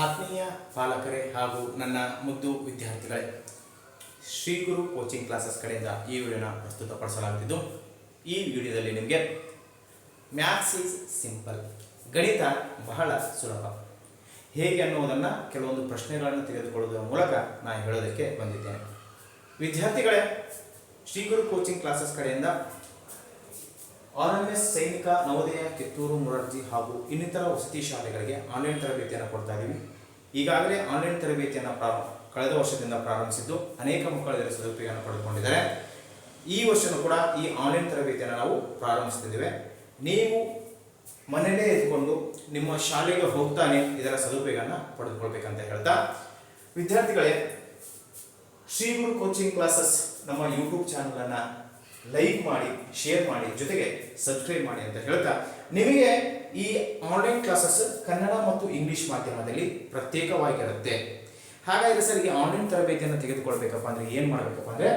ಆತ್ಮೀಯ ಪಾಲಕರೇ ಹಾಗೂ ನನ್ನ ಮುದ್ದು ವಿದ್ಯಾರ್ಥಿಗಳೇ, ಶ್ರೀ ಗುರು ಕೋಚಿಂಗ್ ಕ್ಲಾಸಸ್ ಕಡೆಯಿಂದ ಈ ವಿಡಿಯೋನ ಪ್ರಸ್ತುತಪಡಿಸಲಾಗುತ್ತಿದ್ದು, ಈ ವಿಡಿಯೋದಲ್ಲಿ ನಿಮಗೆ ಮ್ಯಾಥ್ಸ್ ಈಸ್ ಸಿಂಪಲ್, ಗಣಿತ ಬಹಳ ಸುಲಭ ಹೇಗೆ ಅನ್ನುವುದನ್ನು ಕೆಲವೊಂದು ಪ್ರಶ್ನೆಗಳನ್ನು ತೆಗೆದುಕೊಳ್ಳುವುದರ ಮೂಲಕ ನಾನು ಹೇಳೋದಕ್ಕೆ ಬಂದಿದ್ದೇನೆ. ವಿದ್ಯಾರ್ಥಿಗಳೇ, ಶ್ರೀ ಗುರು ಕೋಚಿಂಗ್ ಕ್ಲಾಸಸ್ ಕಡೆಯಿಂದ RMS ಸೈನಿಕ ನವೋದಯ ಕಿತ್ತೂರು ಮುರಾರ್ಜಿ ಹಾಗೂ ಇನ್ನಿತರ ವಸತಿ ಶಾಲೆಗಳಿಗೆ ಆನ್ಲೈನ್ ತರಬೇತಿಯನ್ನು ಕೊಡ್ತಾ ಇದ್ದೀವಿ. ಈಗಾಗಲೇ ಆನ್ಲೈನ್ ತರಬೇತಿಯನ್ನು ಕಳೆದ ವರ್ಷದಿಂದ ಪ್ರಾರಂಭಿಸಿದ್ದು ಅನೇಕ ಮಕ್ಕಳು ಇದರ ಸದುಪಯೋಗವನ್ನು ಪಡೆದುಕೊಂಡಿದ್ದಾರೆ. ಈ ವರ್ಷವೂ ಕೂಡ ಈ ಆನ್ಲೈನ್ ತರಬೇತಿಯನ್ನು ನಾವು ಪ್ರಾರಂಭಿಸ್ತಿದ್ದೇವೆ. ನೀವು ಮನೆಯಲ್ಲೇ ಇದ್ದುಕೊಂಡು ನಿಮ್ಮ ಶಾಲೆಗೆ ಹೋಗ್ತಾನೆ ಇದರ ಸದುಪಯೋಗವನ್ನು ಪಡೆದುಕೊಳ್ಬೇಕಂತ ಹೇಳ್ತಾ, ವಿದ್ಯಾರ್ಥಿಗಳೇ, ಶ್ರೀ ಗುರು ಕೋಚಿಂಗ್ ಕ್ಲಾಸಸ್ ನಮ್ಮ ಯೂಟ್ಯೂಬ್ ಚಾನಲನ್ನು ಲೈಕ್ ಮಾಡಿ, ಶೇರ್ ಮಾಡಿ, ಜೊತೆಗೆ ಸಬ್ಸ್ಕ್ರೈಬ್ ಮಾಡಿ ಅಂತ ಹೇಳ್ತಾ, ನಿಮಗೆ ಈ ಆನ್ಲೈನ್ ಕ್ಲಾಸಸ್ ಕನ್ನಡ ಮತ್ತು ಇಂಗ್ಲಿಷ್ ಮಾಧ್ಯಮದಲ್ಲಿ ಪ್ರತ್ಯೇಕವಾಗಿರುತ್ತೆ. ಹಾಗಾದರೆ ಸರ್, ಈ ಆನ್ಲೈನ್ ತರಬೇತಿಯನ್ನು ತೆಗೆದುಕೊಳ್ಬೇಕಪ್ಪ ಅಂದರೆ ಏನು ಮಾಡಬೇಕಪ್ಪ ಅಂದರೆ,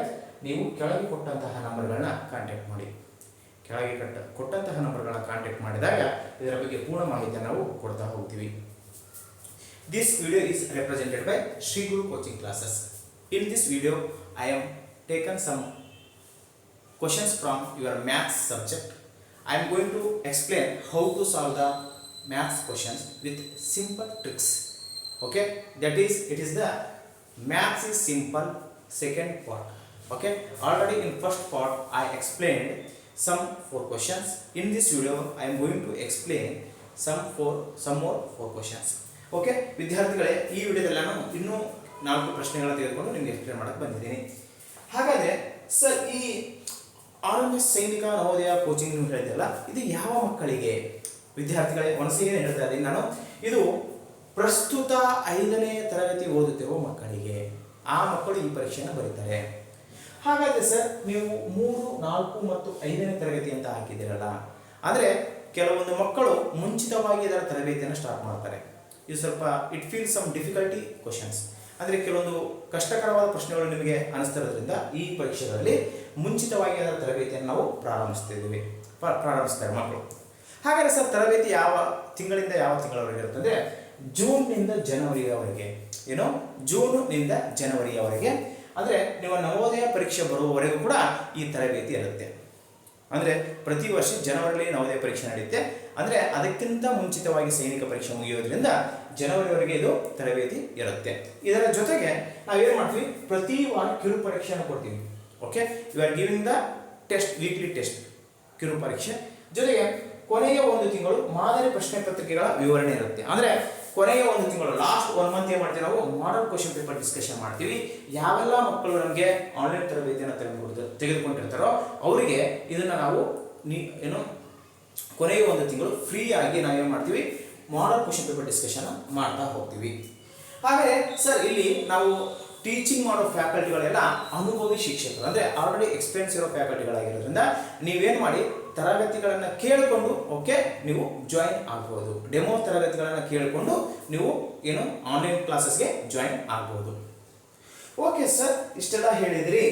ನೀವು ಕೆಳಗೆ ಕೊಟ್ಟಂತಹ ನಂಬರ್ಗಳನ್ನ ಕಾಂಟ್ಯಾಕ್ಟ್ ಮಾಡಿ. ಕೆಳಗೆ ಕೊಟ್ಟಂತಹ ನಂಬರ್ಗಳನ್ನ ಕಾಂಟ್ಯಾಕ್ಟ್ ಮಾಡಿದಾಗ ಇದರ ಬಗ್ಗೆ ಪೂರ್ಣ ಮಾಹಿತಿಯನ್ನು ನಾವು ಕೊಡ್ತಾ ಹೋಗ್ತೀವಿ. This video is represented by Shri Guru coaching classes. In this video I am taken some questions from your maths subject. I am going to explain how to solve the maths questions with simple tricks. Okay, that is, it is the maths is simple second part. Okay, already in first part I explained some 4 questions. In this video I am going to explain some more 4 questions. Okay, ವಿದ್ಯಾರ್ಥಿಗಳೇ, ಈ ವಿಡಿಯೋದಲ್ಲಿ ನಾನು ಇನ್ನೂ 4 ಪ್ರಶ್ನೆಗಳನ್ನು ತೆಗೆದುಕೊಂಡು ನಿಮಗೆ explain ಮಾಡಕ್ಕೆ ಬಂದಿದ್ದೀನಿ. ಹಾಗಾದರೆ ಸರ್, ಈ RMS ಸೈನಿಕ ನವೋದಯ ಕೋಚಿಂಗ್ ನೀವು ಹೇಳಿದೆಯಲ್ಲ, ಇದು ಯಾವ ಮಕ್ಕಳಿಗೆ? ವಿದ್ಯಾರ್ಥಿಗಳೇ, ಒಂದ್ಸೇನೆ ಹೇಳ್ತಾ ಇದ್ದೀನಿ ನಾನು, ಇದು ಪ್ರಸ್ತುತ 5ನೇ ತರಗತಿ ಓದುತ್ತಿರುವ ಮಕ್ಕಳಿಗೆ. ಆ ಮಕ್ಕಳು ಈ ಪರೀಕ್ಷೆಯನ್ನು ಬರೀತಾರೆ. ಹಾಗಾದರೆ ಸರ್, ನೀವು 3, 4 ಮತ್ತು 5ನೇ ತರಗತಿ ಅಂತ ಹಾಕಿದ್ದೀರಲ್ಲ, ಅಂದರೆ ಕೆಲವೊಂದು ಮಕ್ಕಳು ಮುಂಚಿತವಾಗಿ ಇದರ ತರಬೇತಿಯನ್ನು ಸ್ಟಾರ್ಟ್ ಮಾಡ್ತಾರೆ. ಇದು ಸ್ವಲ್ಪ it feel some difficulty questions, ಅಂದರೆ ಕೆಲವೊಂದು ಕಷ್ಟಕರವಾದ ಪ್ರಶ್ನೆಗಳು ನಿಮಗೆ ಅನಿಸ್ತಿರೋದ್ರಿಂದ ಈ ಪರೀಕ್ಷೆಗಳಲ್ಲಿ ಮುಂಚಿತವಾಗಿ ಅದರ ತರಬೇತಿಯನ್ನು ನಾವು ಪ್ರಾರಂಭಿಸ್ತಾರೆ ಮಕ್ಕಳು. ಹಾಗಾದರೆ ಸರ್, ತರಬೇತಿ ಯಾವ ತಿಂಗಳಿಂದ ಯಾವ ತಿಂಗಳವರೆಗೆ ಇರುತ್ತೆ ಅಂದರೆ, ಜೂನ್ನಿಂದ ಜನವರಿಯವರೆಗೆ. ಏನು, ಜೂನ್ನಿಂದ ಜನವರಿಯವರೆಗೆ. ಅಂದರೆ ನೀವು ನವೋದಯ ಪರೀಕ್ಷೆ ಬರುವವರೆಗೂ ಕೂಡ ಈ ತರಬೇತಿ ಇರುತ್ತೆ. ಅಂದರೆ ಪ್ರತಿ ವರ್ಷ ಜನವರಿಯಲ್ಲಿ ನವೋದಯ ಪರೀಕ್ಷೆ ನಡೆಯುತ್ತೆ. ಅಂದರೆ ಅದಕ್ಕಿಂತ ಮುಂಚಿತವಾಗಿ ಸೈನಿಕ ಪರೀಕ್ಷೆ ಮುಗಿಯೋದ್ರಿಂದ ಜನವರಿವರೆಗೆ ಇದು ತರಬೇತಿ ಇರುತ್ತೆ. ಇದರ ಜೊತೆಗೆ ನಾವೇನು ಮಾಡ್ತೀವಿ, ಪ್ರತಿ ವಾರ ಕಿರು ಪರೀಕ್ಷೆಯನ್ನು ಕೊಡ್ತೀವಿ. Okay, you are giving the test, weekly test, ಕಿರು ಪರೀಕ್ಷೆ. ಜೊತೆಗೆ ಕೊನೆಯ 1 ತಿಂಗಳು ಮಾದರಿ ಪ್ರಶ್ನೆ ಪತ್ರಿಕೆಗಳ ವಿವರಣೆ ಇರುತ್ತೆ. ಅಂದರೆ ಕೊನೆಯ 1 ತಿಂಗಳು, ಲಾಸ್ಟ್ 1 ಮಂತ್ ಏನು ಮಾಡ್ತೀವಿ, ನಾವು ಮಾಡಲ್ ಕ್ವಶನ್ ಪೇಪರ್ ಡಿಸ್ಕಷನ್ ಮಾಡ್ತೀವಿ. ಯಾವೆಲ್ಲ ಮಕ್ಕಳು ನಮಗೆ ಆನ್ಲೈನ್ ತರಬೇತಿಯನ್ನು ತೆಗೆದುಕೊಂಡಿರ್ತಾರೋ ಅವರಿಗೆ ಇದನ್ನು ನಾವು ಕೊನೆಯ 1 ತಿಂಗಳು ಫ್ರೀ ಆಗಿ ನಾವೇನು ಮಾಡ್ತೀವಿ, ಮಾಡಲ್ ಕ್ವಶನ್ ಪೇಪರ್ ಡಿಸ್ಕಷನ್ ಮಾಡ್ತಾ ಹೋಗ್ತೀವಿ. ಹಾಗೆ ಸರ್, ಇಲ್ಲಿ ನಾವು ಟೀಚಿಂಗ್ ಮಾಡೋ ಫ್ಯಾಕಲ್ಟಿಗಳೆಲ್ಲ ಅನುಭವಿ ಶಿಕ್ಷಕರು, ಅಂದರೆ ಆಲ್ರೆಡಿ ಎಕ್ಸ್ಪೀರಿಯನ್ಸ್ ಇರೋ ಫ್ಯಾಕಲ್ಟಿಗಳಾಗಿರೋದ್ರಿಂದ ನೀವೇನು ಮಾಡಿ, ತರಗತಿಗಳನ್ನು ಕೇಳಿಕೊಂಡು ನೀವು ಜಾಯಿನ್ ಆಗ್ಬೋದು. ಡೆಮೋ ತರಗತಿಗಳನ್ನು ಕೇಳಿಕೊಂಡು ನೀವು ಆನ್ಲೈನ್ ಕ್ಲಾಸಸ್ಗೆ ಜಾಯಿನ್ ಆಗ್ಬೋದು. ಓಕೆ ಸರ್, ಇಷ್ಟೆಲ್ಲ ಹೇಳಿದ್ರಿ.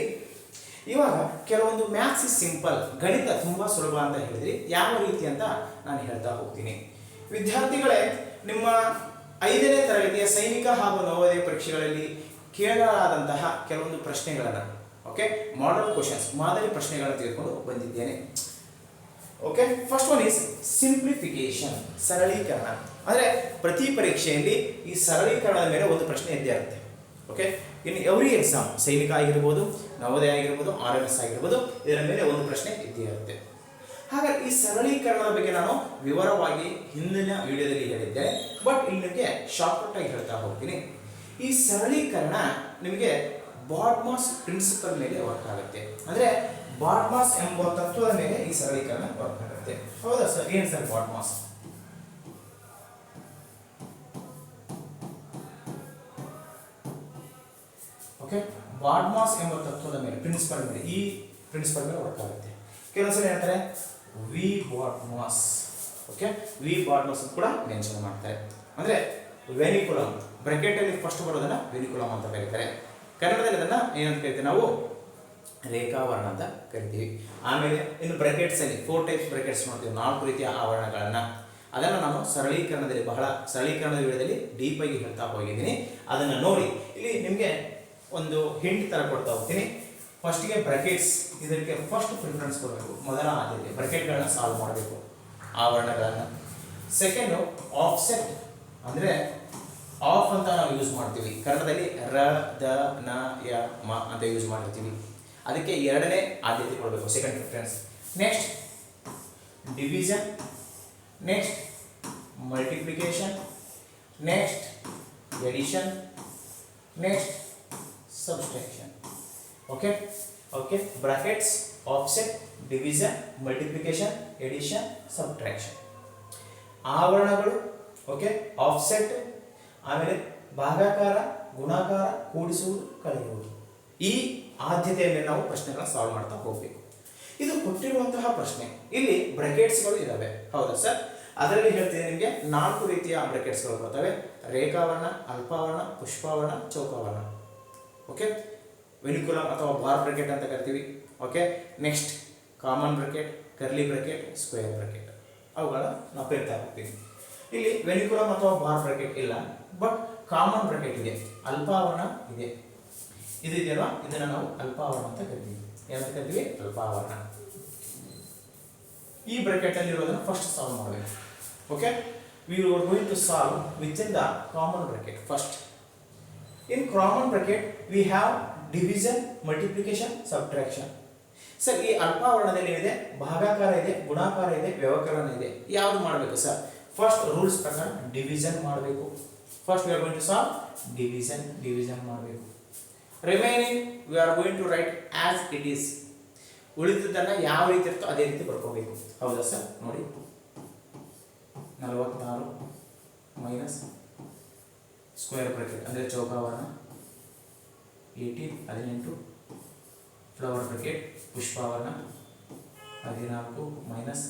ಇವಾಗ ಕೆಲವೊಂದು ಮ್ಯಾಥ್ಸ್ ಇಸ್ ಸಿಂಪಲ್, ಗಣಿತ ತುಂಬ ಸುಲಭ ಅಂತ ಹೇಳಿದ್ರಿ. ಯಾವ ರೀತಿ ಅಂತ ನಾನು ಹೇಳ್ತಾ ಹೋಗ್ತೀನಿ. ವಿದ್ಯಾರ್ಥಿಗಳೇ, ನಿಮ್ಮ 5ನೇ ತರಗತಿಯ ಸೈನಿಕ ಹಾಗೂ ನವೋದಯ ಪರೀಕ್ಷೆಗಳಲ್ಲಿ ಕೇಳಲಾದಂತಹ ಕೆಲವೊಂದು ಪ್ರಶ್ನೆಗಳನ್ನು, ಮಾಡಲ್ ಕ್ವಶನ್ಸ್, ಮಾದರಿ ಪ್ರಶ್ನೆಗಳನ್ನು ತೆಗೆದುಕೊಂಡು ಬಂದಿದ್ದೇನೆ. ಫಸ್ಟ್ ಒನ್ ಈಸ್ ಸಿಂಪ್ಲಿಫಿಕೇಶನ್, ಸರಳೀಕರಣ. ಅಂದರೆ ಪ್ರತಿ ಪರೀಕ್ಷೆಯಲ್ಲಿ ಈ ಸರಳೀಕರಣದ ಮೇಲೆ ಒಂದು ಪ್ರಶ್ನೆ ಇದ್ದೇ ಇರುತ್ತೆ. ಇನ್ ಎವ್ರಿ ಎಕ್ಸಾಮ್, ಸೈನಿಕ ಆಗಿರ್ಬೋದು, ನವೋದಯ ಆಗಿರ್ಬೋದು, RMS ಆಗಿರ್ಬೋದು, ಇದರ ಮೇಲೆ ಒಂದು ಪ್ರಶ್ನೆ ಇದ್ದೇ ಇರುತ್ತೆ. ಹಾಗಾಗಿ ಈ ಸರಳೀಕರಣದ ಬಗ್ಗೆ ನಾನು ವಿವರವಾಗಿ ಹಿಂದಿನ ವಿಡಿಯೋದಲ್ಲಿ ಹೇಳಿದ್ದೇನೆ. ಬಟ್ ಇಲ್ಲಿ ನಿಮಗೆ ಶಾರ್ಟ್ಕಟ್ ಆಗಿ ಹೇಳ್ತಾ ಹೋಗ್ತೀನಿ. ಈ ಸರಳೀಕರಣ ನಿಮಗೆ ಬಾಡ್ಮಾಸ್ ಪ್ರಿನ್ಸಿಪಲ್ ಮೇಲೆ ವರ್ಕ್ ಆಗುತ್ತೆ. ಅಂದರೆ ಬಾಡ್ಮಾಸ್ ಎಂಬ ತತ್ವದ ಮೇಲೆ ಈ ಸರಳೀಕರಣ ವರ್ಕ್ ಆಗುತ್ತೆ. ಹೌದಾ ಸರ್? ಏನು ಸರ್ ಬಾಡ್ಮಾಸ್? ಬಾಡ್ಮಾಸ್ ಎಂಬ ತತ್ವದ ಮೇಲೆ, ಪ್ರಿನ್ಸಿಪಲ್ ಮೇಲೆ, ಈ ಪ್ರಿನ್ಸಿಪಲ್ ಮೇಲೆ ವರ್ಕ್ ಆಗುತ್ತೆ. ಕೆಲವೊಂದ್ಸಲ ಹೇಳ್ತಾರೆ ವಿ ಬಾಡ್ಮಾಸ್. ವಿ ಬಾಡ್ಮಾಸ್ ಕೂಡ ಮೆನ್ಷನ್ ಮಾಡ್ತಾರೆ. ಅಂದರೆ ವೆನಿಕುಲಮ್, ಬ್ರಾಕೆಟಲ್ಲಿ ಫಸ್ಟ್ ಬರೋದನ್ನು ವೆನಿಕುಲಮ್ ಅಂತ ಕರೀತಾರೆ. ಕನ್ನಡದಲ್ಲಿ ಅದನ್ನು ಏನಂತ ಕರಿತೀವಿ ನಾವು, ರೇಖಾವರಣ ಅಂತ ಕರಿತೀವಿ. ಆಮೇಲೆ ಇನ್ನು ಬ್ರಾಕೆಟ್ಸಲ್ಲಿ 4 ಟೈಪ್ಸ್ ಬ್ರಾಕೆಟ್ಸ್ ನೋಡ್ತೀವಿ, 4 ರೀತಿಯ ಆವರಣಗಳನ್ನು. ಅದನ್ನು ನಾನು ಸರಳೀಕರಣದಲ್ಲಿ ಬಹಳ ಸರಳೀಕರಣದ ವಿಡಿಯೋದಲ್ಲಿ ಡೀಪಾಗಿ ಹೇಳ್ತಾ ಹೋಗಿದ್ದೀನಿ. ಅದನ್ನು ನೋಡಿ. ಇಲ್ಲಿ ನಿಮಗೆ ಒಂದು ಹಿಂಟ್ ಥರ ಕೊಡ್ತಾ ಹೋಗ್ತೀನಿ. ಫಸ್ಟ್ಗೆ ಬ್ರಾಕೆಟ್ಸ್, ಇದಕ್ಕೆ ಫಸ್ಟ್ ಪ್ರಿಫರೆನ್ಸ್ ಕೊಡಬೇಕು, ಮೊದಲ ಆದ್ಯತೆ ಬ್ರಾಕೆಟ್ಗಳನ್ನ ಸಾಲ್ವ್ ಮಾಡಬೇಕು ಆವರಣಗಳನ್ನು. ಸೆಕೆಂಡು ಆಫ್ಸೆಟ್, ಅಂದರೆ ಆಫ್ ಅಂತ ನಾವು ಯೂಸ್ ಮಾಡ್ತೀವಿ ಕನ್ನಡದಲ್ಲಿ ರ ದ ನ ಯ ಮ ಅಂತ ಯೂಸ್ ಮಾಡಿರ್ತೀವಿ, ಅದಕ್ಕೆ ಎರಡನೇ ಆದ್ಯತೆ ಕೊಡಬೇಕು, second preference. Next division, next multiplication, next addition, next subtraction. Okay okay brackets, offset, division, multiplication, addition, subtraction. ಆವರಣಗಳು, ಓಕೆ, ಆಫ್ಸೆಟ್, ಆಮೇಲೆ ಭಾಗಾಕಾರ, ಗುಣಾಕಾರ, ಕೂಡಿಸುವುದು, ಕಳೆಯುವುದು. ಈ ಆದ್ಯತೆಯಲ್ಲಿ ನಾವು ಪ್ರಶ್ನೆಗಳನ್ನ ಸಾಲ್ವ್ ಮಾಡ್ತಾ ಹೋಗಬೇಕು. ಇದು ಕೊಟ್ಟಿರುವಂತಹ ಪ್ರಶ್ನೆ. ಇಲ್ಲಿ ಬ್ರಾಕೆಟ್ಸ್ಗಳು ಇದಾವೆ, ಹೌದಾ ಸರ್? ಅದರಲ್ಲಿ ಹೇಳ್ತೀನಿ ನಿಮಗೆ 4 ರೀತಿಯ ಬ್ರಾಕೆಟ್ಸ್ಗಳು ಬರ್ತವೆ: ರೇಖಾವರ್ಣ, ಅಲ್ಪಾವರ್ಣ, ಪುಷ್ಪಾವರ್ಣ, ಚೌಕಾವರ್ಣ. ಓಕೆ, ವೆನಿಕುಲಮ್ ಅಥವಾ ಬಾರ್ ಬ್ರಾಕೆಟ್ ಅಂತ ಕರಿತೀವಿ. Okay, next common bracket, curly bracket, square bracket. ಅವುಗಳ ನಾವು ಹೇಳ್ತಾ ಹೋಗ್ತೀವಿ. ಇಲ್ಲಿ ವೆನಿಕುಲಮ್ ಅಥವಾ ಬಾರ್ ಬ್ರಾಕೆಟ್ ಇಲ್ಲ, ಬಟ್ ಕಾಮನ್ ಬ್ರಾಕೆಟ್ ಇದೆ, ಅಲ್ಪಾವರ್ಣ ಇದೆ. ಇದು ಇದೆಯಲ್ವಾ, ಇದನ್ನ ನಾವು ಅಲ್ಪಾವರ್ಣ ಅಂತ ಕರಿತೀವಿ. ಏನಂತ ಕರಿತೀವಿ? ಅಲ್ಪಾವರ್ಣ. ಈ ಬ್ರಾಕೆಟ್ ಅಲ್ಲಿ ಇರೋದನ್ನ ಫಸ್ಟ್ ಸಾಲ್ವ್ ಮಾಡಬೇಕು. Okay, we are going to solve within the common bracket first. In common bracket we have division, multiplication, subtraction. Sir, ಈ ಅಲ್ಪಾವರ್ಣದಲ್ಲಿ ಏನಿದೆ? ಭಾಗಾಕಾರ ಇದೆ, ಗುಣಾಕಾರ ಇದೆ, ವ್ಯವಕಲನ ಇದೆ. ಯಾವುದು ಮಾಡಬೇಕು ಸರ್? ಫಸ್ಟ್ ರೂಲ್ಸ್ ಪ್ರಕಾರ ಡಿವಿಷನ್ ಮಾಡಬೇಕು. First we are going to solve division ಮಾಡಬೇಕು. Remaining we are going to write as it is. ಉಳಿದದನ್ನ ಯಾವ ರೀತಿ ಇರುತ್ತೋ ಅದೇ ರೀತಿ ಬರ್ಕೋಬೇಕು, ಹೌದಾ ಸರ್? ನೋಡಿ, 46 ಮೈನಸ್ ಸ್ಕ್ವೇರ್ ಬ್ರಾಕೆಟ್ ಅಂದರೆ ಚೌಕಾವರ್ಣ, 18 ಫ್ಲವರ್ ಬ್ರಾಕೆಟ್ ಪುಷ್ಪಾವರ್ಣ, 14 ಮೈನಸ್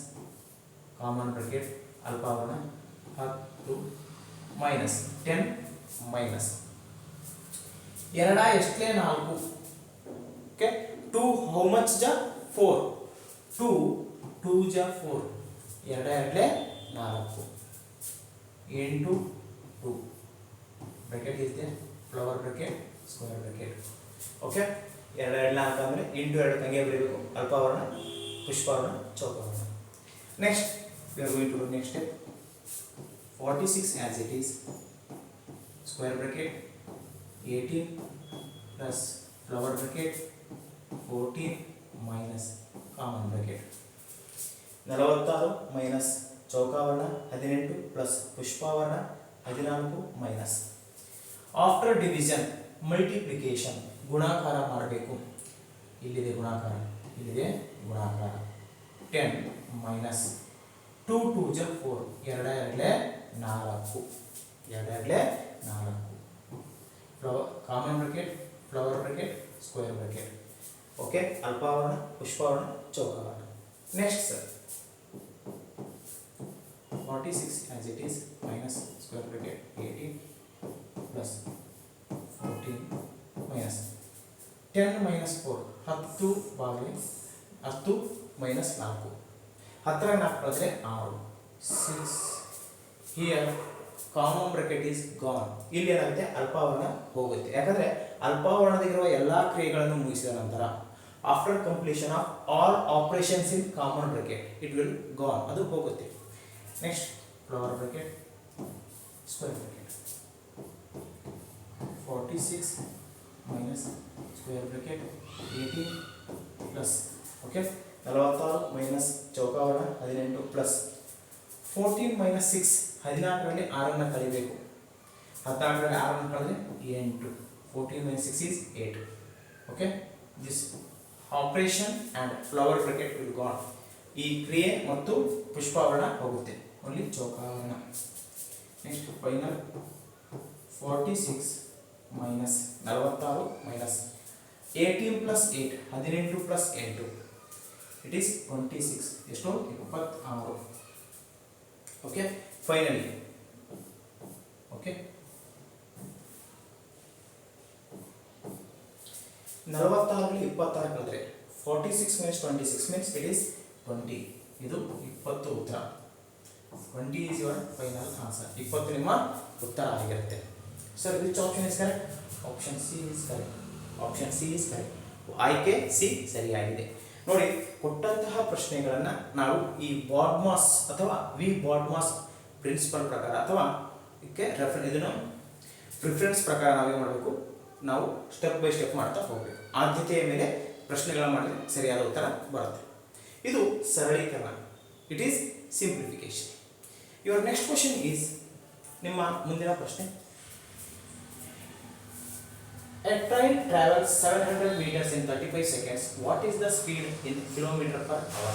ಕಾಮನ್ ಬ್ರಾಕೆಟ್ ಅಲ್ಪಾವರ್ಣ, 10 ಮೈನಸ್ 10 ಮೈನಸ್ 2 ಎಷ್ಟೇ 4. ಓಕೆ, 2 ಹೌ ಮಚ್ ಜ 4, 2 ಜ 4, 2 2 4, 8 2 ಬ್ರಾಕೆಟ್ ಇದೆ, flower bracket, square bracket. Okay, 2 2 4 ಅಂದರೆ ಇಂಟು 2 ಹಂಗೆ ಬರೀಬೇಕು. ಅಲ್ಪಾವರ್ಣ, ಪುಷ್ಪಾವರ್ಣ, ಚೌಕಾವರ್ಣ. Next we are going to do next step. 46 as it is, square bracket, 18 plus flower bracket, 14 minus common bracket. 46 minus ಚೌಕಾವರ್ಣ, 18 ಪ್ಲಸ್ ಪುಷ್ಪಾವರ್ಣ, 14 ಮೈನಸ್. ಆಫ್ಟರ್ ಡಿವಿಷನ್ ಮಲ್ಟಿಪ್ಲಿಕೇಶನ್, ಗುಣಾಕಾರ ಮಾಡಬೇಕು. ಇಲ್ಲಿದೆ ಗುಣಾಕಾರ, ಇಲ್ಲಿದೆ ಗುಣಾಕಾರ. 10 ಮೈನಸ್ 2 2 ಜ 4, 2 2 4, 2 2 4. Common bracket, flower bracket, square bracket. Okay, ಅಲ್ಪಾವರ್ಣ, ಪುಷ್ಪಾವರ್ಣ, ಚೌಕಾವರ್ಣ. Next sir, 46 as it is minus square bracket 18 plus 14 minus 10 minus 4, 10 ಬಾಗಿಲು 10 minus 4, 10 4 ಅಂದರೆ 6. 6 here common bracket is gone. ಇಲ್ಲಿ ಏನಾಗುತ್ತೆ? ಅಲ್ಪಾವರ್ಣ ಹೋಗುತ್ತೆ. ಯಾಕಂದರೆ ಅಲ್ಪಾವರ್ಣದಲ್ಲಿರುವ ಎಲ್ಲ ಕ್ರಿಯೆಗಳನ್ನು ಮುಗಿಸಿದ ನಂತರ after completion of all operations in common bracket it will gone, ಅದು ಹೋಗುತ್ತೆ. Next flower bracket, square bracket. 46 minus square bracket 18 plus, okay, 46 minus ಚೌಕಾವರ್ಣ, 18 ಪ್ಲಸ್ 14 ಮೈನಸ್ 6, 14ರಲ್ಲಿ 6 ಕಳಿಬೇಕು. 14ರಲ್ಲಿ 6 ಕಳೆದ್ರೆ 8. 14 minus 6 is 8. Okay, this operation and flower bracket will gone. ಈ ಕ್ರಿಯೆ ಮತ್ತು ಪುಷ್ಪಾವರಣ ಹೋಗುತ್ತೆ, ಓನ್ಲಿ ಚೌಕಾವರಣ. Next final 46 minus 46 minus 18 plus 8, 18 plus 8, it is 26. ಎಷ್ಟು? 26. ಓಕೆ, ಫೈನಲಿ ಓಕೆ 46ರಲ್ಲಿ 26 ಕಳೆದ್ರೆ 46 minus 26 means it is 20. ಇದು 20 ಉತ್ತರ. 20 is your final answer. 20 ನಿಮ್ಮ ಉತ್ತರ ಆಗಿರುತ್ತೆ. Sir which option is correct? Option C is correct. Option C is correct. ಆಯ್ಕೆ C ಸರಿಯಾಗಿದೆ. ನೋಡಿ, ಕೊಟ್ಟಂತಹ ಪ್ರಶ್ನೆಗಳನ್ನು ನಾವು ಈ ಬಾಡ್ಮಾಸ್ ಅಥವಾ ವಿ ಬಾಡ್ಮಾಸ್ ಪ್ರಿನ್ಸಿಪಲ್ ಪ್ರಕಾರ ಅಥವಾ ಇದನ್ನು ಪ್ರಿಫರೆನ್ಸ್ ಪ್ರಕಾರ ನಾವೇನು ಮಾಡಬೇಕು, ನಾವು ಸ್ಟೆಪ್ ಬೈ ಸ್ಟೆಪ್ ಮಾಡ್ತಾ ಹೋಗಬೇಕು. ಆದ್ಯತೆಯ ಮೇಲೆ ಪ್ರಶ್ನೆಗಳನ್ನು ಮಾಡಿದರೆ ಸರಿಯಾದ ಉತ್ತರ ಬರುತ್ತೆ. ಇದು ಸರಳೀಕರಣ. It is simplification. Your next question is, ನಿಮ್ಮ ಮುಂದಿನ ಪ್ರಶ್ನೆ, a train travels 700 meters in 35 seconds. What is the speed in kilometer per hour?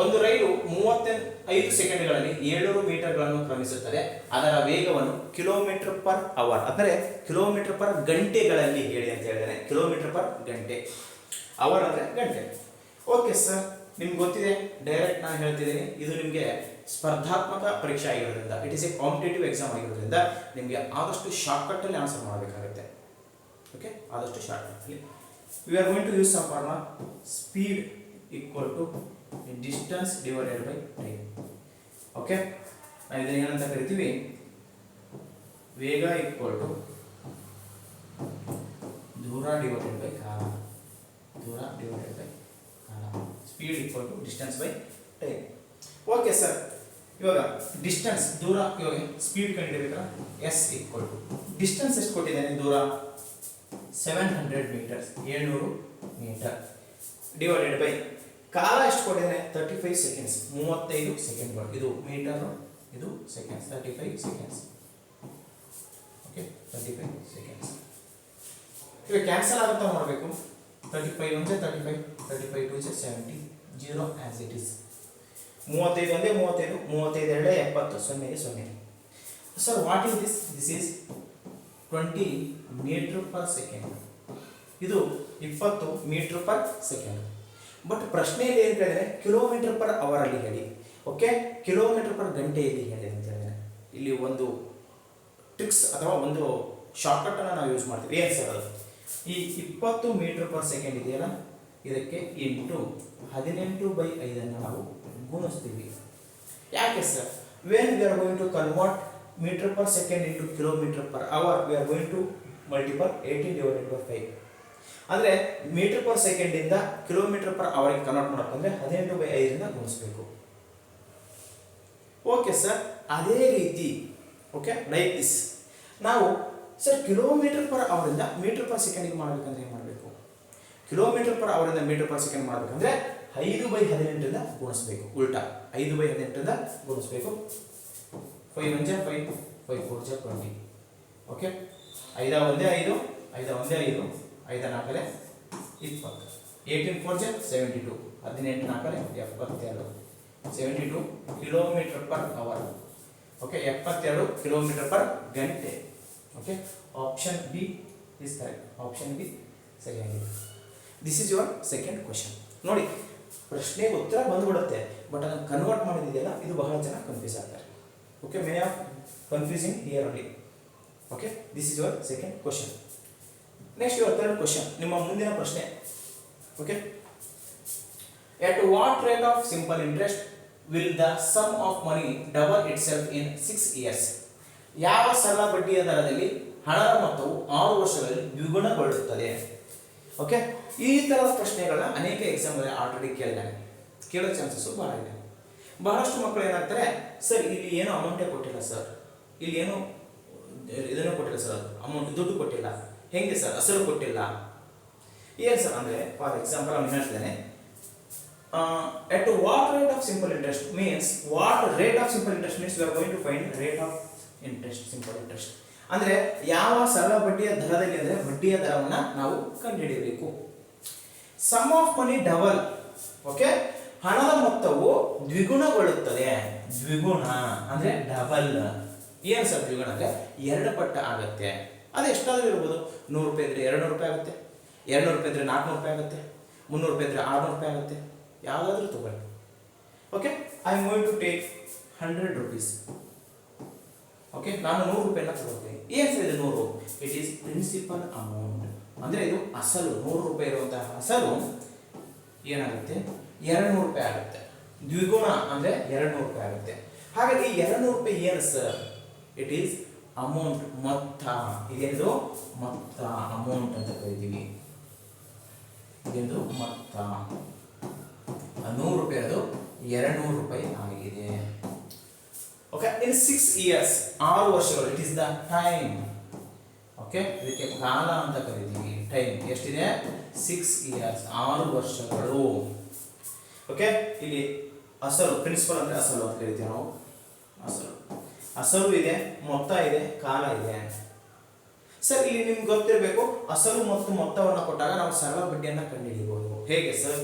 ಒಂದು ರೈಲು 35 ಸೆಕೆಂಡ್ಗಳಲ್ಲಿ 700 ಮೀಟರ್ಗಳನ್ನು ಕ್ರಮಿಸುತ್ತದೆ. ಅದರ ವೇಗವನ್ನು ಕಿಲೋಮೀಟರ್ ಪರ್ ಅವರ್ ಅಂದರೆ ಕಿಲೋಮೀಟರ್ ಪರ್ ಗಂಟೆಗಳಲ್ಲಿ ಹೇಳಿ ಅಂತ ಹೇಳಿದ್ದೇನೆ. ಕಿಲೋಮೀಟರ್ ಪರ್ ಗಂಟೆ, ಅವರ್ ಅಂದರೆ ಗಂಟೆ. ಓಕೆ ಸರ್, ನಿಮ್ಗೆ ಗೊತ್ತಿದೆ, ಡೈರೆಕ್ಟ್ ನಾನು ಹೇಳ್ತಿದ್ದೀನಿ. ಇದು ನಿಮಗೆ ಸ್ಪರ್ಧಾತ್ಮಕ ಪರೀಕ್ಷೆ ಆಗಿರೋದ್ರಿಂದ, it is a competitive exam ಆಗಿರೋದ್ರಿಂದ ನಿಮಗೆ ಆದಷ್ಟು ಶಾರ್ಟ್ಕಟ್ಟಲ್ಲಿ ಆನ್ಸರ್ ಮಾಡಬೇಕಾಗುತ್ತೆ. ಓಕೆ, ಆದಷ್ಟು ಶಾರ್ಟ್ಕಟ್ಟಲ್ಲಿ we are going to use some formula. Speed equal to distance divided by time. Okay, ನಾವು ಇದನ್ನು ಏನಂತ ಕರಿತೀವಿ, ವೇಗ ಈಕ್ವಲ್ ಟು ದೂರ ಡಿವೈಡೆಡ್ ಬೈ ಕಾಲ. ದೂರ ಡಿವೈಡೆಡ್ ಬೈ ಕಾಲ. Speed equal to distance by time. Okay sir, ಇವಾಗ ಡಿಸ್ಟೆನ್ಸ್ ದೂರ, ಇವಾಗ ಸ್ಪೀಡ್ ಕಂಡುಹಿಡಿಯಬೇಕಾ? ಎಸ್ ಈಕ್ವಲ್ ಟು ಡಿಸ್ಟೆನ್ಸ್ ಎಷ್ಟು ಕೊಟ್ಟಿದ್ದೇನೆ, ದೂರ 700 ಮೀಟರ್ಸ್, 700 ಮೀಟರ್, ಡಿವೈಡೆಡ್ ಬೈ ಕಾಲ ಎಷ್ಟು ಕೊಟ್ಟಿದ್ದೇನೆ, 35 ಸೆಕೆಂಡ್ಸ್, 35 ಸೆಕೆಂಡ್ಗಳು. ಇದು ಮೀಟರ್, ಇದು ಸೆಕೆಂಡ್ಸ್, 35 ಸೆಕೆಂಡ್ಸ್. Okay, 35 seconds. ಇವಾಗ ಕ್ಯಾನ್ಸಲ್ ಆಗುತ್ತಾ ಮಾಡಬೇಕು. 35 ಒಂದೇ 35, 35 2 is 70, 0 as it is. 35 ಒಂದೇ 35, 35 ಎರಡೇ 70, 0 0. Sir what is this? This is 20 metre per second. ಇದು 20 ಮೀಟರ್ ಪರ್ ಸೆಕೆಂಡ್. ಬಟ್ ಪ್ರಶ್ನೆಯಲ್ಲಿ ಏನು ಕೇಳಿದರೆ ಕಿಲೋಮೀಟರ್ ಪರ್ ಅವರಲ್ಲಿ ಹೇಳಿ. ಓಕೆ, ಕಿಲೋಮೀಟರ್ ಪರ್ ಗಂಟೆಯಲ್ಲಿ ಹೇಳಿ ಅಂತ ಹೇಳಿದರೆ ಇಲ್ಲಿ ಒಂದು ಟ್ರಿಕ್ಸ್ ಅಥವಾ ಒಂದು ಶಾರ್ಟ್ಕಟ್ಟನ್ನು ನಾವು ಯೂಸ್ ಮಾಡ್ತೀವಿ. ಏನು ಸರ್ ಅದು? ಈ 20 ಮೀಟರ್ ಪರ್ ಸೆಕೆಂಡ್ ಇದೆಯಲ್ಲ, ಇದಕ್ಕೆ ಇಂಟು 18/5 ನಾವು ಗುಣಿಸ್ತೀವಿ. ಯಾಕೆ sir? When we are going to convert metre per second into kilometre per hour, we are going to multiple 18/5. ಅಂದರೆ ಮೀಟರ್ ಪರ್ ಸೆಕೆಂಡಿಂದ ಕಿಲೋಮೀಟರ್ ಪರ್ ಅವರ್ಗೆ ಕನ್ವರ್ಟ್ ಮಾಡಬೇಕಂದ್ರೆ 18/5ರಿಂದ ಗುಣಿಸ್ಬೇಕು. ಓಕೆ ಸರ್, ಅದೇ ರೀತಿ ಓಕೆ ಲೈಕ್ ದಿಸ್ ನಾವು ಸರ್ ಕಿಲೋಮೀಟರ್ ಪರ್ ಅವರಿಂದ ಮೀಟರ್ ಪರ್ ಸೆಕೆಂಡಿಗೆ ಮಾಡಬೇಕಂದ್ರೆ ಏನು ಮಾಡಬೇಕು? ಕಿಲೋಮೀಟರ್ ಪರ್ ಅವರಿಂದ ಮೀಟರ್ ಪರ್ ಸೆಕೆಂಡ್ ಮಾಡಬೇಕಂದ್ರೆ 5/18ರಿಂದ ಗುಣಿಸ್ಬೇಕು. ಉಲ್ಟಾ 5/18ರಿಂದ ಗುಣಿಸ್ಬೇಕು. 5 1 5, 5 4 20. ಓಕೆ, 5 ಒಂದೇ 5, 5 ಒಂದೇ 5, 5 4 20, 18 4 72, 18 4 72, 72 kilometre per hour. Okay, 72 kilometre per ಗಂಟೆ. Okay, option B is correct. Option B ಸರಿಯಾಗಿದೆ. This is your second question. ನೋಡಿ, ಪ್ರಶ್ನೆಗೆ ಉತ್ತರ ಬಂದುಬಿಡುತ್ತೆ, ಬಟ್ ಅದನ್ನು ಕನ್ವರ್ಟ್ ಮಾಡಿದೆಯಲ್ಲ, ಇದು ಬಹಳ ಜನ ಕನ್ಫ್ಯೂಸ್ ಆಗ್ತಾರೆ. Okay, many of confusing here only. Okay, this is your second question. Next your third question, ನಿಮ್ಮ ಮುಂದಿನ ಪ್ರಶ್ನೆ. Okay, at what rate of simple interest will the sum of money double itself in 6 years? ಯಾವ ಸರಳ ಬಡ್ಡಿಯ ದರದಲ್ಲಿ ಹಣದ ಮೊತ್ತವು 6 ವರ್ಷಗಳಲ್ಲಿ ದ್ವಿಗುಣಗೊಳ್ಳುತ್ತದೆ? ಓಕೆ, ಈ ಥರದ ಪ್ರಶ್ನೆಗಳನ್ನ ಅನೇಕ ಎಕ್ಸಾಮ್ಗಳಲ್ಲಿ ಆಲ್ರೆಡಿ ಕೇಳಿದ್ದಾನೆ, ಕೇಳೋ ಚಾನ್ಸಸ್ಸು ಭಾಳ ಇದೆ. ಬಹಳಷ್ಟು ಮಕ್ಕಳು ಏನಾಗ್ತಾರೆ, ಸರ್ ಇಲ್ಲಿ ಏನೋ ಅಮೌಂಟೇ ಕೊಟ್ಟಿಲ್ಲ ಸರ್, ಇಲ್ಲಿ ಏನೋ ಇದನ್ನು ಕೊಟ್ಟಿಲ್ಲ ಸರ್, ಅಮೌಂಟ್ ದುಡ್ಡು ಕೊಟ್ಟಿಲ್ಲ, ಹೆಂಗೆ ಸರ್ ಅಸಲು ಕೊಟ್ಟಿಲ್ಲ, ಏನು ಸರ್ ಅಂದರೆ ಫಾರ್ ಎಕ್ಸಾಂಪಲ್ ಅವ್ನು ಹೇಳ್ತೇನೆ, at what rate of simple interest means what rate of simple interest means we are going to find rate of interest, simple interest ಅಂದರೆ ಯಾವ ಸರಳ ಬಡ್ಡಿಯ ದರದಲ್ಲಿ ಅಂದರೆ ಬಡ್ಡಿಯ ದರವನ್ನು ನಾವು ಕಂಡುಹಿಡಿಯಬೇಕು. Sum of money double. Okay, ಹಣದ ಮೊತ್ತವು ದ್ವಿಗುಣಗೊಳ್ಳುತ್ತದೆ. ದ್ವಿಗುಣ ಅಂದರೆ ಡಬಲ್. ಏನು ಸರ್ ದ್ವಿಗುಣ ಅಂದರೆ 2 ಪಟ್ಟು ಆಗುತ್ತೆ. ಅದು ಎಷ್ಟಾದರೂ ಇರ್ಬೋದು. 100 ರೂಪಾಯಿ ಇದ್ದರೆ 200 ರೂಪಾಯಿ ಆಗುತ್ತೆ, 200 ರೂಪಾಯಿ ಇದ್ದರೆ 400 ರೂಪಾಯಿ ಆಗುತ್ತೆ, 300 ರೂಪಾಯಿ ಇದ್ದರೆ 600 ರೂಪಾಯಿ ಆಗುತ್ತೆ. ಯಾವುದಾದ್ರೂ ತಗೊಳ್ಳಿ. Okay, I am going to take 100 rupees. Okay, ನಾನು 100 ರೂಪಾಯಿನ ತಗೊಳ್ತೀನಿ. ಏನು ಸರ್ ಇದು 100? It is principal amount. ಅಂದರೆ ಇದು ಅಸಲು 100 ರೂಪಾಯಿ ಇರುವಂತಹ ಅಸಲು ಏನಾಗುತ್ತೆ, 200 ರೂಪಾಯಿ ಆಗುತ್ತೆ. ದ್ವಿಗುಣ ಅಂದರೆ 200 ರೂಪಾಯಿ ಆಗುತ್ತೆ. ಹಾಗಾಗಿ ಈ 200 ರೂಪಾಯಿ ಏನು ಸರ್? ಇಟ್ ಈಸ್ ಅಮೌಂಟ್, ಮೊತ್ತ. ಇದೇನು ಮೊತ್ತ, ಅಮೌಂಟ್ ಅಂತ ಕರಿತೀವಿ. ಇದೇನು ಮೊತ್ತ. 100 ರೂಪಾಯಿ ಅದು 200 ರೂಪಾಯಿ ಆಗಿದೆ. ಓಕೆ, ಇನ್ 6 ಇಯರ್ಸ್, 6 ವರ್ಷಗಳು. It is the time. Okay, ಇದಕ್ಕೆ ಕಾಲ ಅಂತ ಕರಿತೀವಿ. ಟೈಮ್ ಎಷ್ಟಿದೆ? 6 ಇಯರ್ಸ್, 6 ವರ್ಷಗಳು. ಓಕೆ, ಇಲ್ಲಿ ಅಸಲು, ಪ್ರಿನ್ಸಿಪಲ್ ಅಂದ್ರೆ ಅಸಲು ಅಂತ ಕರಿತೀವಿ ನಾವು. ಅಸಲು ಇದೆ, ಮೊತ್ತ ಇದೆ, ಕಾಲ ಇದೆ. ಸರ್, ಇಲ್ಲಿ ನಿಮ್ಗೆ ಗೊತ್ತಿರಬೇಕು, ಅಸಲು ಮತ್ತು ಮೊತ್ತವನ್ನು ಕೊಟ್ಟಾಗ ನಾವು ಸರಳ ಬಡ್ಡಿಯನ್ನು ಕಂಡುಹಿಡಿಯಬಹುದು. ಹೇಗೆ ಸರ್?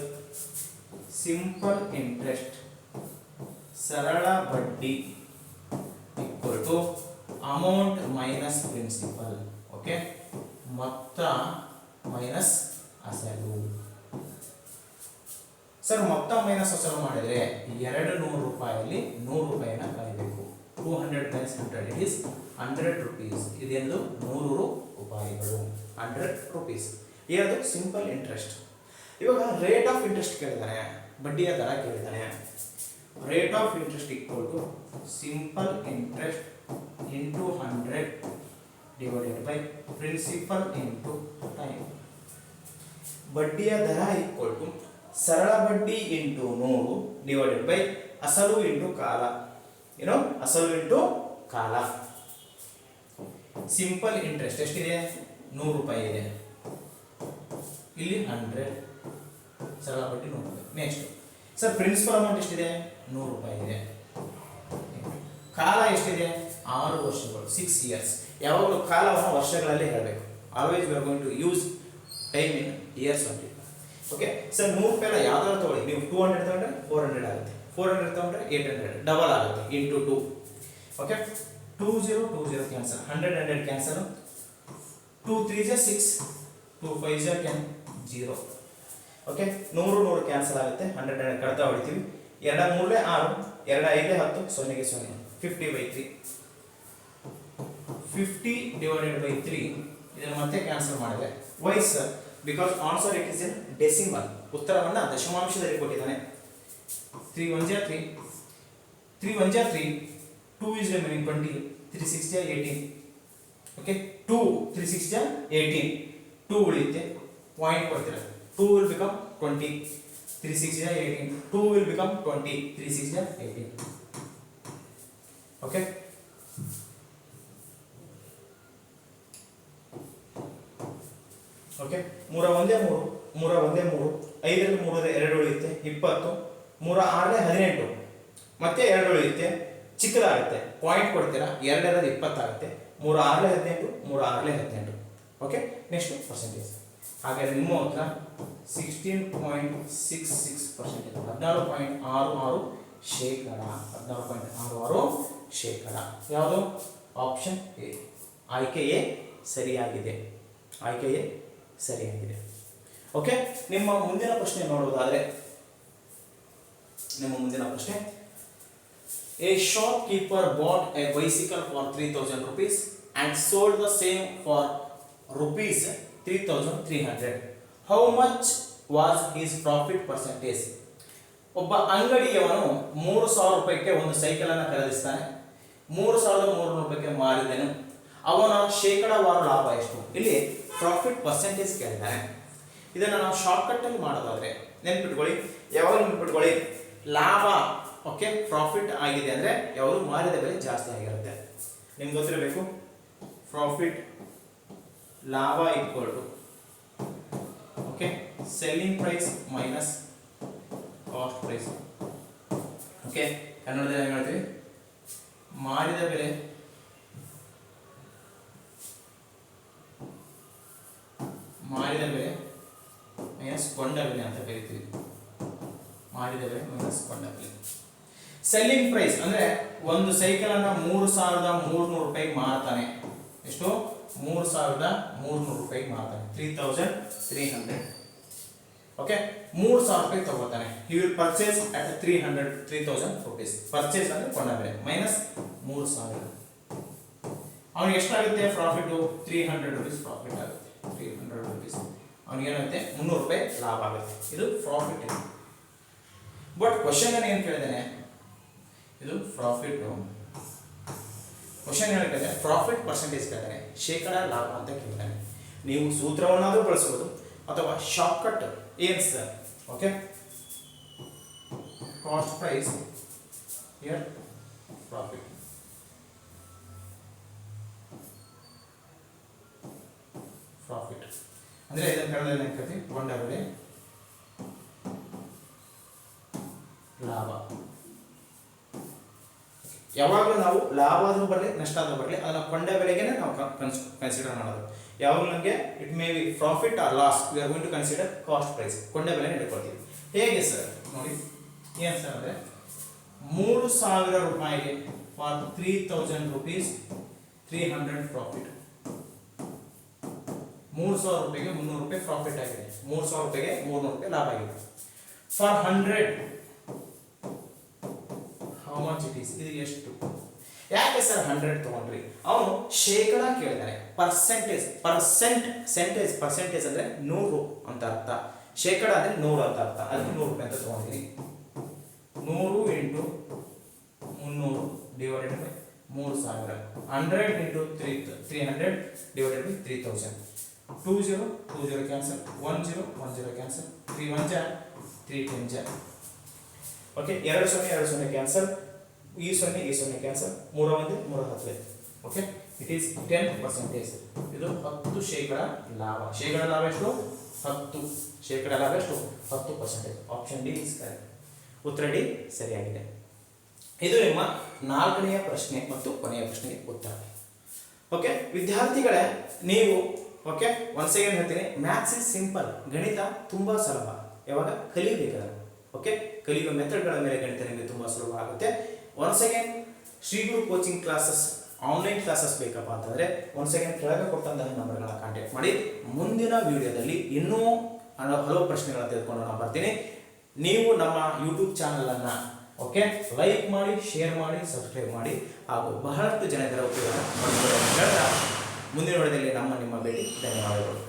ಸಿಂಪಲ್ ಇಂಟ್ರೆಸ್ಟ್, ಸರಳ ಬಡ್ಡಿ equal to amount minus principal. Okay, ಮೊತ್ತ ಮೈನಸ್ ಅಸಲು. ಸರ್, ಮೊತ್ತ ಮೈನಸ್ ಅಸಲು ಮಾಡಿದರೆ 200 ರೂಪಾಯಲ್ಲಿ 100 ರೂಪಾಯಿನ ಕಳೆಯಬೇಕು. 200 minus 100 ಇಟ್ ಈಸ್ 100 rupees. ಇದೆಂದು 100 ರೂಪಾಯಿಗಳು, 100 rupees. ಇದು ಸಿಂಪಲ್ ಇಂಟ್ರೆಸ್ಟ್. ಇವಾಗ ರೇಟ್ ಆಫ್ ಇಂಟ್ರೆಸ್ಟ್ ಕೇಳಿದಾನೆ, ಬಡ್ಡಿಯ ದರ ಕೇಳಿದಾನೆ. Rate of interest equal to simple interest into 100 divided by principal into time. ಬಡ್ಡಿಯ ದರ ಈಕ್ವಲ್ ಟು ಸರಳ ಬಡ್ಡಿ ಇಂಟು 100 ಡಿವೈಡೆಡ್ ಬೈ ಅಸಲು ಇಂಟು ಕಾಲ. ಏನು? ಅಸಲು ಇಂಟು ಕಾಲ. ಸಿಂಪಲ್ ಇಂಟ್ರೆಸ್ಟ್ ಎಷ್ಟಿದೆ? 100 ರೂಪಾಯಿ ಇದೆ. ಇಲ್ಲಿ 100, ಸರಳ ಬಡ್ಡಿ 100 ರೂಪಾಯಿ. ನೆಕ್ಸ್ಟ್ ಸರ್, ಪ್ರಿನ್ಸಿಪಲ್ ಅಮೌಂಟ್ ಎಷ್ಟಿದೆ? 100 ರೂಪಾಯಿ ಇದೆ. ಕಾಲ ಎಷ್ಟಿದೆ? 6 ವರ್ಷಗಳು, 6 ಇಯರ್ಸ್. ಯಾವಾಗಲೂ ಕಾಲವನ್ನು ವರ್ಷಗಳಲ್ಲಿ ಹೇಳಬೇಕು. Always we are going to use time in years only. Okay sir, 100 ರೂಪಾಯಿ ಯಾವ್ದಾದ್ರು ತಗೊಳ್ಳಿ. ನೀವು 200 ತಗೊಂಡ್ರೆ 400 ಆಗುತ್ತೆ, 400 ತಗೊಂಡ್ರೆ 800, ಡಬಲ್ ಆಗುತ್ತೆ, into 2. Okay, 20 cancel, 100 cancel, 2 3 6, 2 5 10, 0. Okay, 100 cancel ಆಗುತ್ತೆ, 100 ಕಡ್ತಾ ಹೊಡಿತೀವಿ. 2 3 6, 2 5 10, 0 0, 50/3. 50 ಡಿವೈಡೆಡ್ ಬೈ 3. ಇದನ್ನು ಮತ್ತೆ ಕ್ಯಾನ್ಸಲ್ ಮಾಡಿದ್ರೆ Y sir? Because answer it is in decimal. ಉತ್ತರವನ್ನು ದಶಮಾಂಶದಲ್ಲಿ ಕೊಟ್ಟಿದ್ದಾನೆ. 3 1 3, 3 1 3, 2 is remaining 20, 3 6 18. ಓಕೆ, 2 3 6 18, 2 ಉಳಿಯುತ್ತೆ, ಪಾಯಿಂಟ್ ಕೊಡ್ತೀರಾ. 2 will become 20, 3 6 18, 2 will become 20, 3 6 18. Okay, okay, 3 1 3, 3 1 3, 5ರಲ್ಲಿ 3 2 ಉಳಿಯುತ್ತೆ, 20, 3 6 18, ಮತ್ತೆ 2 ಉಳಿಯುತ್ತೆ, ಚಿಕ್ಕದಾಗುತ್ತೆ, ಪಾಯಿಂಟ್ ಕೊಡ್ತೀರಾ. 2 20 ಆಗುತ್ತೆ, 3 6 18, 3 6 18. Okay, next percentage. ಹಾಗಾದರೆ ನಿಮ್ಮ ಉತ್ತರ 16.66%, 14.66%. 14.66%. ಯಾವುದು? Option A. ಆಯ್ಕೆ ಎ ಸರಿಯಾಗಿದೆ. ಆಯ್ಕೆ ಎ ಸರಿಯಾಗಿದೆ. ಓಕೆ, ನಿಮ್ಮ ಮುಂದಿನ ಪ್ರಶ್ನೆ ನೋಡುವುದಾದರೆ, ನಿಮ್ಮ ಮುಂದಿನ ಪ್ರಶ್ನೆ, A shopkeeper bought a bicycle for 3000 rupees and sold the same for rupees 3300. How much was his profit percentage? ಒಬ್ಬ ಅಂಗಡಿಯವನು 3000 ರೂಪಾಯಿಗೆ ಒಂದು ಸೈಕಲ್ ಅನ್ನು ಖರೀದಿಸ್ತಾನೆ, 3300 ರೂಪಾಯಿಗೆ ಮಾರಿದನು. ಅವನ ಶೇಕಡಾವಾರು ಲಾಭ ಎಷ್ಟು? ಇಲ್ಲಿ ಪ್ರಾಫಿಟ್ ಪರ್ಸೆಂಟೇಜ್ ಕೇಳಿದ್ದಾನೆ. ಇದನ್ನು ನಾವು ಶಾರ್ಟ್ಕಟ್ ಅಲ್ಲಿ ಮಾಡೋದಾದ್ರೆ ನೆನ್ಪಿಟ್ಕೊಳ್ಳಿ, ಯಾವಾಗ ನೆನ್ಪಿಟ್ಕೊಳ್ಳಿ, ಲಾಭ ಓಕೆ ಪ್ರಾಫಿಟ್ ಆಗಿದೆ ಅಂದರೆ ಯಾವುದು ಮಾರಿದ ಬೆಲೆ ಜಾಸ್ತಿ ಆಗಿರುತ್ತೆ. ನಿಮ್ಗೆ ಗೊತ್ತಿರಬೇಕು, ಪ್ರಾಫಿಟ್ ಲಾಭ equal to okay selling price minus cost price. Okay, ಕನ್ನಡದಲ್ಲಿ ಏನು ಹೇಳ್ತೀವಿ? ಮಾರಿದ ಬೆಲೆ ಮೈನಸ್ ಕೊಂಡ ಬೆಲೆ ಅಂತ ಕರಿತೀವಿ. ಮಾರಿದ ಬೆಲೆ ಮೈನಸ್ ಕೊಂಡ ಬೆಲೆ. ಸೆಲ್ಲಿಂಗ್ ಪ್ರೈಸ್ ಅಂದ್ರೆ ಒಂದು ಸೈಕಲ್ ಅನ್ನ 3300 ರೂಪಾಯಿಗೆ ಮಾರ್ತಾನೆ. ಎಷ್ಟು? 3300 ರೂಪಾಯಿಗೆ ಮಾರ್ತಾನೆ. 3300. ಓಕೆ, 3000 ರೂಪಾಯಿ ತಗೋತಾನೆ. He will purchase at 3000 rupees. Purchase ಅಂದ್ರೆ ಕೊಂಡ ಬೆಲೆ ಮೈನಸ್ 3000. ಅವನಿಗೆ ಎಷ್ಟಾಗುತ್ತೆ ಪ್ರಾಫಿಟ್? 300 rupees ಪ್ರಾಫಿಟ್ ಆಗುತ್ತೆ. 300 rupees. ಅವನಿಗೆ ಏನಾಗುತ್ತೆ? 300 ರೂಪಾಯಿ ಲಾಭ ಆಗುತ್ತೆ. ಇದು ಪ್ರಾಫಿಟ್. ಬಟ್ ಕ್ವಶನ್ ಏನು ಕೇಳಿದಾನೆ? ಇದು ಪ್ರಾಫಿಟ್. ಕ್ವಶನ್ ಹೇಳಿದ್ರೆ ಪ್ರಾಫಿಟ್ ಪರ್ಸೆಂಟೇಜ್ ಕೇಳಿದಾನೆ, ಶೇಕಡ ಲಾಭ ಅಂತ ಕೇಳಿದಾನೆ. ನೀವು ಸೂತ್ರವನ್ನಾದರೂ ಬಳಸಬಹುದು ಅಥವಾ ಶಾರ್ಟ್ಕಟ್ ಏನು sir, okay, cost price here profit. Profit ಅಂದರೆ ಇದನ್ನು ಕನ್ನಡದಲ್ಲಿ ಏನು ಕರಿತೀವಿ, ಕೊಂಡ ಲಾಭ. ಯಾವಾಗಲೂ ನಾವು ಲಾಭ ಆದರೂ ಬರಲಿ ನಷ್ಟ ಆದರೂ ಬರಲಿ ಅದನ್ನು ಕೊಂಡ ಬೆಲೆಗೆ ನಾವು ಕನ್ಸಿಡರ್ ಮಾಡೋದು. ಯಾವಾಗಲೂ ನಮಗೆ it may be profit or loss, we are going to consider cost price, ಕೊಂಡ ಬೆಲೆ ಇಟ್ಕೊಳ್ತೀವಿ. ಹೇಗೆ ಸರ್ ನೋಡಿ, ಏನು ಸರ್ ಅಂದರೆ 3,000 ರೂಪಾಯಿಗೆ ಫಾರ್ 3,000 rupees 300 ಪ್ರಾಫಿಟ್. 3,000 ರೂಪಾಯಿಗೆ 300 ರೂಪಾಯಿ ಪ್ರಾಫಿಟ್ ಆಗಿದೆ, 3,000 ರೂಪಾಯಿಗೆ 300 ರೂಪಾಯಿ ಲಾಭ ಆಗಿದೆ. For 100 how much it is, ಇದು ಎಷ್ಟು? ಯಾಕೆ ಸರ್ 100 ತಗೊಂಡ್ರಿ? ಅವನು ಶೇಕಡ ಕೇಳಿದಾನೆ, ಪರ್ಸೆಂಟೇಜ್ ಅಂದರೆ 100 ಅಂತ ಅರ್ಥ, ಶೇಕಡ ಅಂದರೆ 100 ಅಂತ ಅರ್ಥ. ಅದಕ್ಕೆ 100 ರೂಪಾಯಿ ಅಂತ ತಗೊಂಡಿದ್ದೀನಿ. 100 into 300 divided by 3,000, 100 into 300 divided by 3,000. 20 cancel, 10 cancel, 3 1 ಜಾ 3 10 ಜಾ. ಓಕೆ, 2 0 ಕ್ಯಾನ್ಸಲ್, ಈ 0 ಕ್ಯಾನ್ಸಲ್, 3 1 3 10. Okay, it is 10%. ಇದು 10 ಶೇಕಡ ಲಾಭ. ಶೇಕಡ ಲಾಭ ಎಷ್ಟು? 10. ಶೇಕಡ ಲಾಭ ಎಷ್ಟು? 10%. Option D is correct. ಉತ್ತರ ಡಿ ಸರಿಯಾಗಿದೆ. ಇದು ನಿಮ್ಮ 4ನೇ ಪ್ರಶ್ನೆ ಮತ್ತು ಕೊನೆಯ ಪ್ರಶ್ನೆಗೆ ಉತ್ತರ. ಓಕೆ ವಿದ್ಯಾರ್ಥಿಗಳೇ, ನೀವು ಓಕೆ ಒನ್ಸ್ ಅಗೇನ್ ಹೇಳ್ತೀನಿ, ಮ್ಯಾಥ್ಸ್ ಇಸ್ ಸಿಂಪಲ್. ಗಣಿತ ತುಂಬ ಸುಲಭ. ಯಾವಾಗ ಕಲಿಯಬೇಕಾದ್ರೆ, ಓಕೆ, ಕಲಿಯುವ ಮೆಥಡ್ಗಳ ಮೇಲೆ ಗಣಿತ ನಿಮಗೆ ತುಂಬ ಸುಲಭ ಆಗುತ್ತೆ. Once again Shri Guru coaching classes online classes ಬೇಕಪ್ಪ ಅಂತಂದರೆ ಒನ್ಸ್ ಅಗೇನ್ ಕೆಳಗೆ ಕೊಟ್ಟಂತಹ ನಂಬರ್ಗಳನ್ನ ಕಾಂಟ್ಯಾಕ್ಟ್ ಮಾಡಿ. ಮುಂದಿನ ವಿಡಿಯೋದಲ್ಲಿ ಇನ್ನೂ ಹಲವು ಪ್ರಶ್ನೆಗಳನ್ನು ತೆಗೆದುಕೊಂಡು ನಾನು ಬರ್ತೀನಿ. ನೀವು ನಮ್ಮ ಯೂಟ್ಯೂಬ್ ಚಾನಲನ್ನು ಓಕೆ ಲೈಕ್ ಮಾಡಿ, ಶೇರ್ ಮಾಡಿ, ಸಬ್ಸ್ಕ್ರೈಬ್ ಮಾಡಿ ಹಾಗೂ ಬಹಳಷ್ಟು ಜನರ ಉಪಯೋಗ ಮಾಡಿಕೊಳ್ಳಿ ಅಂತ ಹೇಳ್ತಾ ಮುಂದಿನ ವಿಡಿಯೋದಲ್ಲಿ ನಿಮ್ಮ ಭೇಟಿ. ಧನ್ಯವಾದಗಳು.